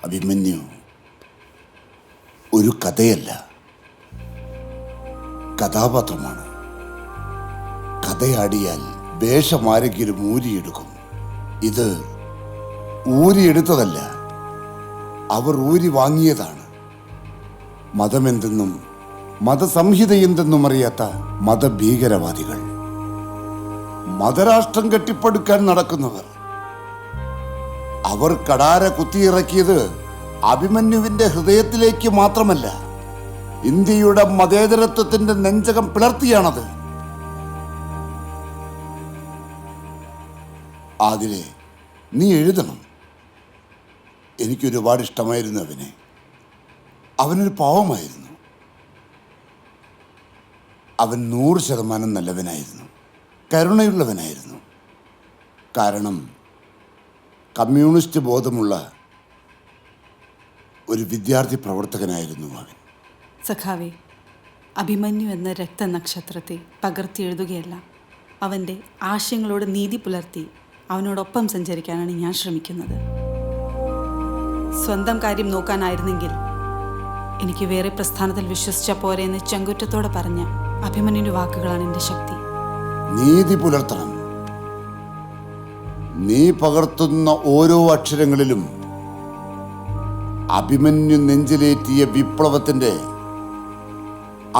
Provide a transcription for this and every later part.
അഭിമന്യു ഒരു കഥയല്ല, കഥാപാത്രമാണ്. കഥയാടിയാൽ വേഷമാരെങ്കിലും ഊരിയെടുക്കും. ഇത് ഊരിയെടുത്തതല്ല, അവർ ഊരി വാങ്ങിയതാണ്. മതമെന്തെന്നും മതസംഹിത എന്തെന്നും അറിയാത്ത മതഭീകരവാദികൾ, മതരാഷ്ട്രം കെട്ടിപ്പടുക്കാൻ നടക്കുന്നവർ. അവർ കടാര കുത്തിയിറക്കിയത് അഭിമന്യുവിന്റെ ഹൃദയത്തിലേക്ക് മാത്രമല്ല, ഇന്ത്യയുടെ മതേതരത്വത്തിന്റെ നെഞ്ചകം പിളർത്തിയാണത്. അതിലെ നീ എഴുതണം. എനിക്കൊരുപാട് ഇഷ്ടമായിരുന്നു അവനെ. അവനൊരു പാവമായിരുന്നു. അവൻ 100% നല്ലവനായിരുന്നു, കരുണയുള്ളവനായിരുന്നു. കാരണം കമ്മ്യൂണിസ്റ്റ് ബോധമുള്ള ഒരു വിദ്യാർത്ഥി പ്രവർത്തകനായിരുന്നു അവൻ. സഖാവേ, അഭിമന്യു എന്ന രക്തനക്ഷത്രത്തെ പകർത്തി എഴുതുകയല്ല, അവൻ്റെ ആശയങ്ങളോട് നീതി പുലർത്തി അവനോടൊപ്പം സഞ്ചരിക്കാനാണ് ഞാൻ ശ്രമിക്കുന്നത്. സ്വന്തം കാര്യം നോക്കാനായിരുന്നെങ്കിൽ എനിക്ക് വേറെ പ്രസ്ഥാനത്തിൽ വിശ്വസിച്ച പോരെ എന്ന് ചെങ്കുറ്റത്തോടെ പറഞ്ഞ അഭിമന്യുവിന്റെ വാക്കുകളാണ് എൻ്റെ ശക്തി. നീതി പുലർത്തണം. നീ പകർത്തുന്ന ഓരോ അക്ഷരങ്ങളിലും അഭിമന്യു നെഞ്ചിലേറ്റിയ വിപ്ലവത്തിന്റെ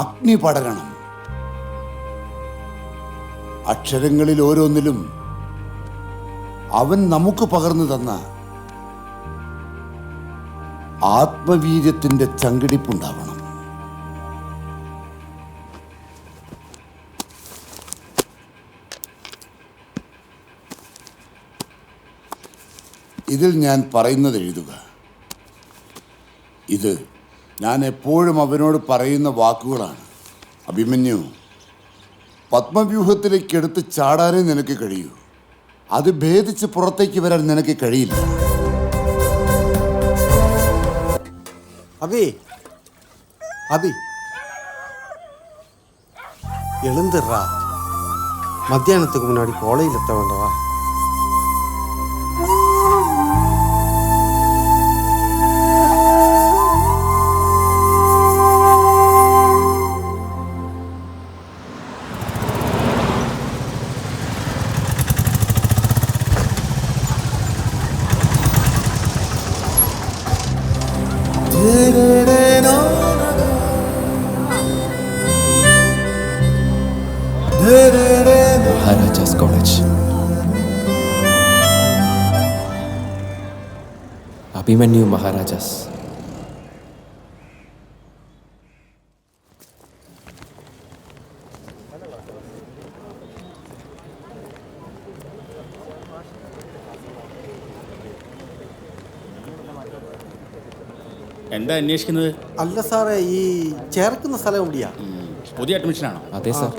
അഗ്നി പടരണം. അക്ഷരങ്ങളിൽ ഓരോന്നിലും അവൻ നമുക്ക് പകർന്നു തന്ന ആത്മവീര്യത്തിന്റെ ചങ്കിടിപ്പുണ്ടാവണം. ഇതിൽ ഞാൻ പറയുന്നത് എഴുതുക. ഇത് ഞാൻ എപ്പോഴും അവനോട് പറയുന്ന വാക്കുകളാണ്. അഭിമന്യു, പത്മവ്യൂഹത്തിലേക്ക് എടുത്ത് ചാടാനേ നിനക്ക് കഴിയൂ. അത് ഭേദിച്ച് പുറത്തേക്ക് വരാൻ നിനക്ക് കഴിയില്ല. அபி அபி எழுந்துடுறா, மத்தியானத்துக்கு முன்னாடி கோலையில் எத்த வேண்டவா? Maharajas College. Abhimanyu Maharajas. എന്താ അന്വേഷിക്കുന്നത്? അല്ല സാറേ, ഈ ചേർക്കുന്ന സ്ഥലം എവിടെയാ? പുതിയ അഡ്മിഷനാണോ? അതെ സാർ.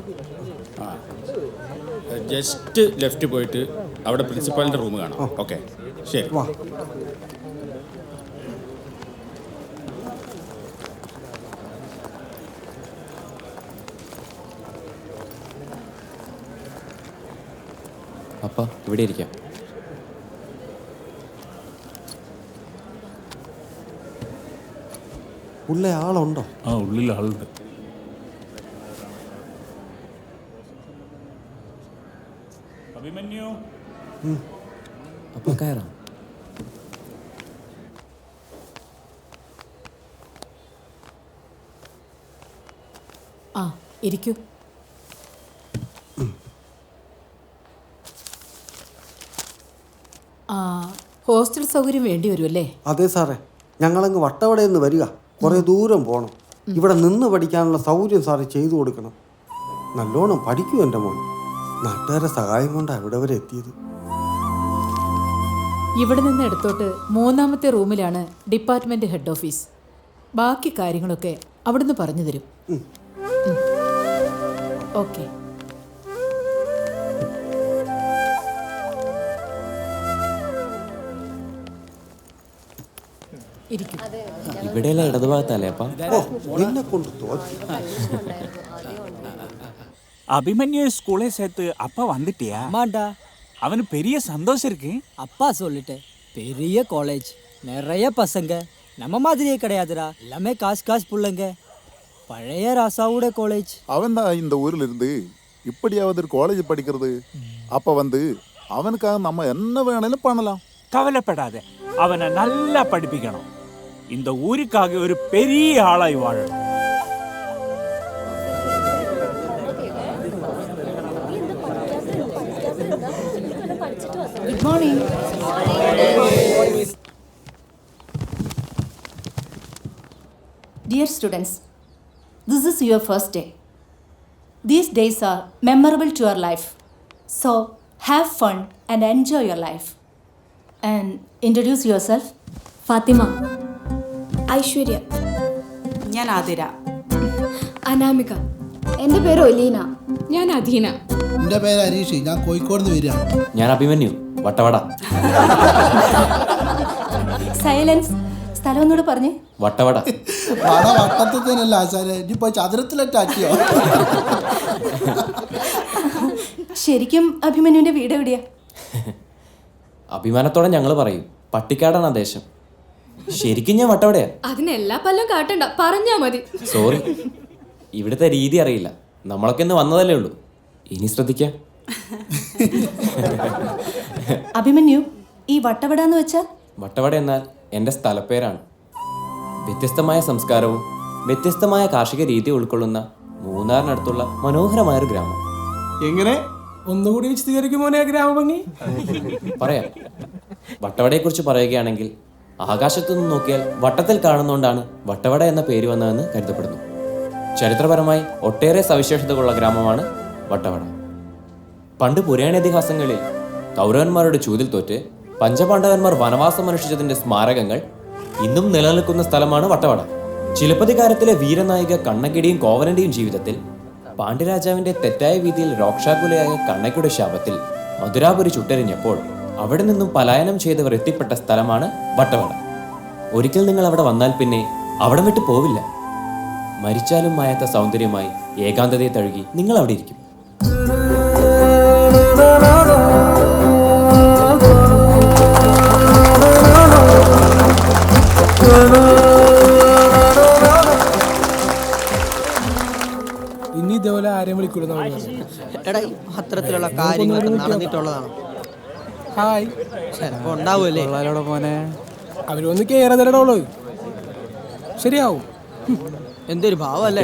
ജസ്റ്റ് ലെഫ്റ്റ് പോയിട്ട് അവിടെ പ്രിൻസിപ്പാളിൻ്റെ റൂം കാണാം. ഓക്കെ, ശരി. വാ. അപ്പ ഇവിടെ ഇരിക്കാം. ഉള്ള ആളുണ്ടോ? ആ, ഉള്ളിൽ ആളുണ്ട്. അഭിമന്യു, അപ്പ കയറാം. ആ, ഇരിക്കൂ. ഹോസ്റ്റൽ സൗകര്യം വേണ്ടി വരുമല്ലേ? അതെ സാറേ, ഞങ്ങളങ്ങ് വട്ടവടയിൽ നിന്ന് വരിക, കുറേ ദൂരം പോകണം. ഇവിടെ നിന്ന് പഠിക്കാനുള്ള സൗകര്യം സാറ് ചെയ്തു കൊടുക്കണം. നല്ലോണം പഠിക്കൂ എൻ്റെ മോൻ. നാട്ടുകാരെ സഹായം കൊണ്ടാണ് ഇവിടെ വരെ എത്തിയത്. ഇവിടെ നിന്ന് എടുത്തോട്ട് 3ാമത്തെ റൂമിലാണ് ഡിപ്പാർട്ട്മെന്റ് ഹെഡ് ഓഫീസ്. ബാക്കി കാര്യങ്ങളൊക്കെ അവിടുന്ന് പറഞ്ഞു തരും. ഓക്കെ. ഇവിടെയല്ല ഇടതുഭാഗത്തല്ലേ അപ്പ? നിന്നെ കൊണ്ട് തോന്നി. அபிமன்யு ஸ்கூலை சேர்த்து அப்பா வந்துட்டியா? ஆமாண்டா, அவனு பெரிய சந்தோஷம் இருக்கு. அப்பா சொல்லிட்டு பெரிய காலேஜ், நிறைய பசங்க நம்ம மாதிரியே கிடையாதுடா, எல்லாமே காசு காசு புள்ளைங்க. பழைய ராசாவோட காலேஜ். அவன் தான் இந்த ஊர்ல இருந்து இப்படியாவது ஒரு காலேஜ் படிக்கிறது. அப்ப வந்து அவனுக்காக நம்ம என்ன வேணாலும் பண்ணலாம். கவலைப்படாத, அவனை நல்லா படிப்பிக்கணும். இந்த ஊருக்காக ஒரு பெரிய ஆளாய் வாழணும். Good morning. Dear students, this is your first day. These days are memorable to your life. So, have fun and enjoy your life. And introduce yourself. Fatima. Aishwarya. ഞാൻ ആതിര. അനാമിക. എൻ്റെ പേര് ഒലീന. ഞാൻ അധീന. എൻ്റെ പേര് ഹരീഷ്, ഞാൻ കോഴിക്കോട് നിന്ന് വരികയാണ്. ഞാൻ അഭിമന്യു, വട്ടവട. സൈലൻസ്. സ്ഥലം ഒന്നുകൂടെ പറഞ്ഞേ. വട്ടവട. വട്ടത്തിനല്ല ആശാരെ, ഇനിയിപ്പോ ചതുരത്തിലറ്റാക്കിയോ? ശരിക്കും അഭിമന്യുവിന്റെ വീട് എവിടെയാ? അഭിമാനത്തോടെ ഞങ്ങൾ പറയും, പട്ടിക്കാടാണ് ആ ദേശം. ശരിക്കും ഞാൻ വട്ടവടയാ. അതിന് എല്ലാ പല്ലും കാട്ടണ്ട, പറഞ്ഞാ മതി. സോറി, ഇവിടുത്തെ രീതി അറിയില്ല. നമ്മളൊക്കെ ഇന്ന് വന്നതല്ലേ ഉള്ളൂ, ഇനി ശ്രദ്ധിക്കാം. അഭിമന്യു, ഈ വട്ടവട എന്ന് വെച്ചാൽ? വട്ടവട എന്നാൽ എൻ്റെ സ്ഥലപ്പേരാണ്. വ്യത്യസ്തമായ സംസ്കാരവും വ്യത്യസ്തമായ കാർഷിക രീതി ഉൾക്കൊള്ളുന്ന മൂന്നാറിനടുത്തുള്ള മനോഹരമായൊരു ഗ്രാമം. എങ്ങനെ ഒന്നുകൂടി വിശദീകരിക്കുമോ ഗ്രാമഭംഗി? പറയാം. വട്ടവടയെക്കുറിച്ച് പറയുകയാണെങ്കിൽ ആകാശത്തു നിന്ന് നോക്കിയാൽ വട്ടത്തിൽ കാണുന്നതുകൊണ്ടാണ് വട്ടവട എന്ന പേര് വന്നതെന്ന് കരുതപ്പെടുന്നു. ചരിത്രപരമായി ഒട്ടേറെ സവിശേഷതകളുള്ള ഗ്രാമമാണ് വട്ടവട. പണ്ട് പുരാണേതിഹാസങ്ങളിൽ കൗരവന്മാരുടെ ചൂതിൽ തോറ്റ് പഞ്ചപാണ്ഡവന്മാർ വനവാസം അനുഷ്ഠിച്ചതിന്റെ സ്മാരകങ്ങൾ ഇന്നും നിലനിൽക്കുന്ന സ്ഥലമാണ് വട്ടവട. ചിലപ്പതികാരത്തിലെ വീരനായിക കണ്ണകിയുടെയും കോവലന്റെയും ജീവിതത്തിൽ പാണ്ഡ്യരാജാവിന്റെ തെറ്റായ രീതിയിൽ രോക്ഷാകുലയായ കണ്ണകിയുടെ ശാപത്തിൽ മധുരാപുരി ചുട്ടെറിഞ്ഞപ്പോൾ അവിടെ നിന്നും പലായനം ചെയ്തവർ എത്തിപ്പെട്ട സ്ഥലമാണ് വട്ടവട. ഒരിക്കൽ നിങ്ങൾ അവിടെ വന്നാൽ പിന്നെ അവിടെ വിട്ട് പോവില്ല. മരിച്ചാലും മായാത്ത സൗന്ദര്യമായി ഏകാന്തതയെ തഴുകി നിങ്ങൾ അവിടെ ഇരിക്കും. ഇനി ഇതേപോലെ ആരെയും വിളിക്കൂല. അത്തരത്തിലുള്ള കാര്യങ്ങളൊക്കെ നടന്നിട്ടുള്ളതാണ്. ഹായ്, ചിലപ്പോ ഉണ്ടാവുമല്ലേ മോനെ. അവരൊന്ന് കേറതല്ലോ, ശരിയാവും. എന്തൊരു ഭാവല്ലേ.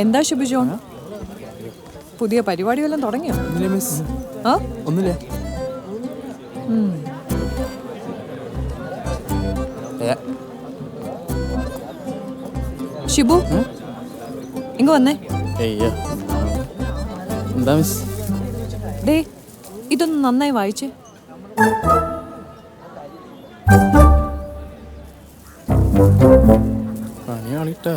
എന്താ ശുഭജോൺ, പുതിയ പരിപാടി വല്ലതും തുടങ്ങിയോ? ഒന്നുമില്ല. ഷിബു, ഇങ്ങ് വന്നേ. എന്താ മിസ്? ഡേ, ഇതൊന്ന് നന്നായി വായിച്ചേ. പണിയാണിട്ടാ.